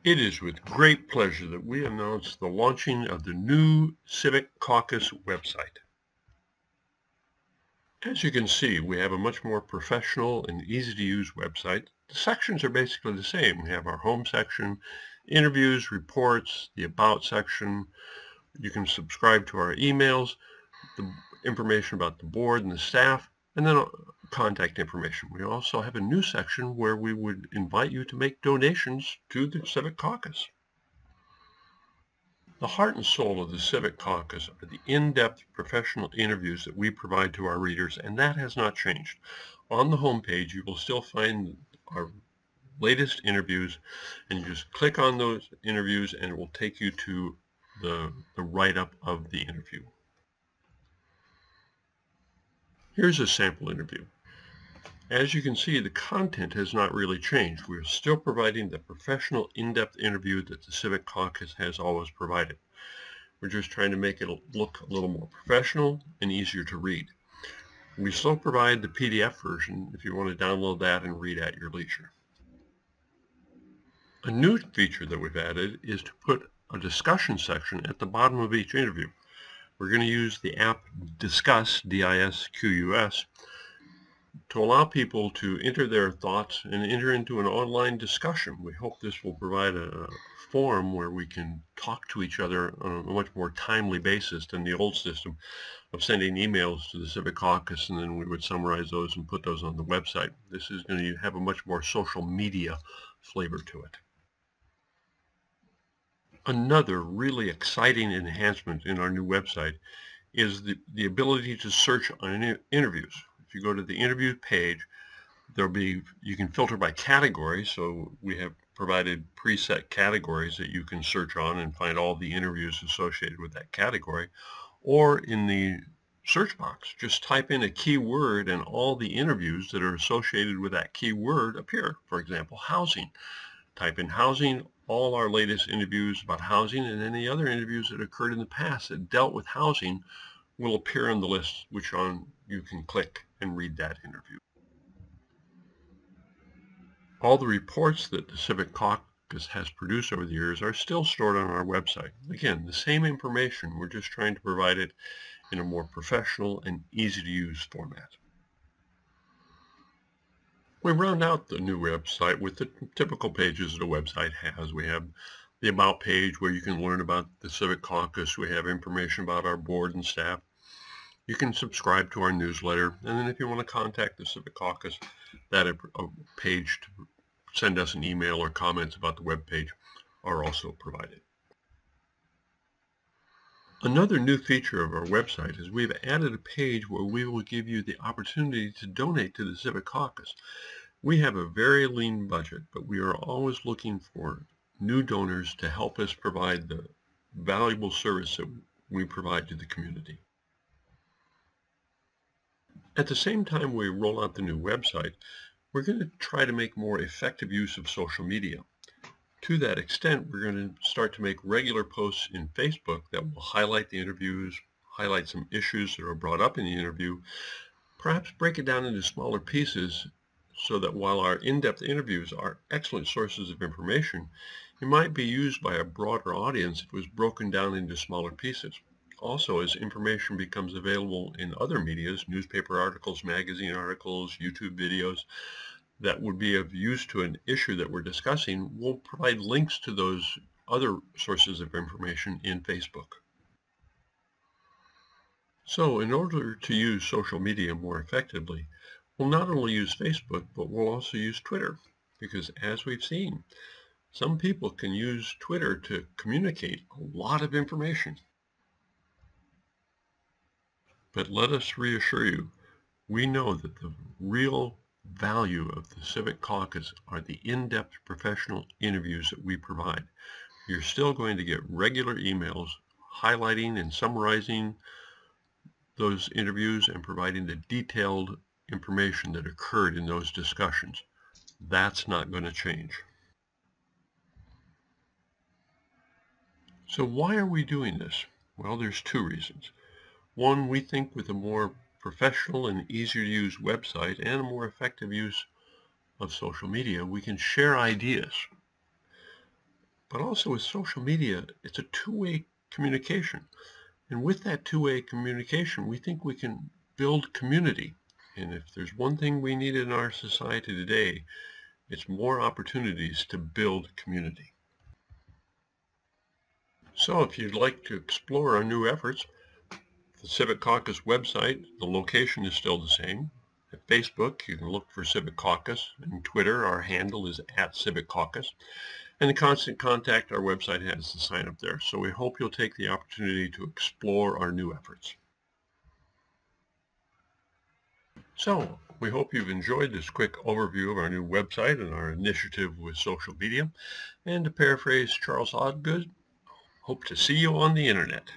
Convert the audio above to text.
It is with great pleasure that we announce the launching of the new Civic Caucus website. As you can see, we have a much more professional and easy-to-use website. The sections are basically the same. We have our home section, interviews, reports, the About section. You can subscribe to our emails, the information about the board and the staff, and then contact information. We also have a new section where we would invite you to make donations to the Civic Caucus. The heart and soul of the Civic Caucus are the in-depth professional interviews that we provide to our readers, and that has not changed. On the homepage, you will still find our latest interviews, and you just click on those interviews and it will take you to the write-up of the interview. Here's a sample interview. As you can see, the content has not really changed. We're still providing the professional, in-depth interview that the Civic Caucus has always provided. We're just trying to make it look a little more professional and easier to read. We still provide the PDF version if you want to download that and read at your leisure. A new feature that we've added is to put a discussion section at the bottom of each interview. We're going to use the app Discuss, D-I-S-Q-U-S, to allow people to enter their thoughts and enter into an online discussion. We hope this will provide a forum where we can talk to each other on a much more timely basis than the old system of sending emails to the Civic Caucus, and then we would summarize those and put those on the website. This is going to have a much more social media flavor to it. Another really exciting enhancement in our new website is the ability to search on interviews. If you go to the interview page, you can filter by category, so we have provided preset categories that you can search on and find all the interviews associated with that category. Or in the search box, just type in a keyword and all the interviews that are associated with that keyword appear. For example, housing. Type in housing, all our latest interviews about housing and any other interviews that occurred in the past that dealt with housing will appear on the list, which you can click and read that interview. All the reports that the Civic Caucus has produced over the years are still stored on our website. Again, the same information, we're just trying to provide it in a more professional and easy-to-use format. We round out the new website with the typical pages that a website has. We have the About page where you can learn about the Civic Caucus. We have information about our board and staff. You can subscribe to our newsletter, and then if you want to contact the Civic Caucus, that a page to send us an email or comments about the web page are also provided. Another new feature of our website is we've added a page where we will give you the opportunity to donate to the Civic Caucus. We have a very lean budget, but we are always looking for new donors to help us provide the valuable service that we provide to the community. At the same time we roll out the new website, we're going to try to make more effective use of social media. To that extent, we're going to start to make regular posts in Facebook that will highlight the interviews, highlight some issues that are brought up in the interview, perhaps break it down into smaller pieces so that while our in-depth interviews are excellent sources of information, it might be used by a broader audience if it was broken down into smaller pieces. Also, as information becomes available in other medias, newspaper articles, magazine articles, YouTube videos, that would be of use to an issue that we're discussing, we'll provide links to those other sources of information in Facebook. So in order to use social media more effectively, we'll not only use Facebook, but we'll also use Twitter, because as we've seen, some people can use Twitter to communicate a lot of information. But let us reassure you, we know that the real value of the Civic Caucus are the in-depth professional interviews that we provide. You're still going to get regular emails highlighting and summarizing those interviews and providing the detailed information that occurred in those discussions. That's not going to change. So why are we doing this? Well, there's two reasons. One, we think with a more professional and easier to use website and a more effective use of social media, we can share ideas. But also with social media, it's a two-way communication. And with that two-way communication, we think we can build community. And if there's one thing we need in our society today, it's more opportunities to build community. So if you'd like to explore our new efforts, the Civic Caucus website, the location is still the same. At Facebook, you can look for Civic Caucus. And Twitter, our handle is @Civic Caucus. And the Constant Contact, our website has the sign up there. So we hope you'll take the opportunity to explore our new efforts. So we hope you've enjoyed this quick overview of our new website and our initiative with social media. And to paraphrase Charles Osgood, hope to see you on the internet.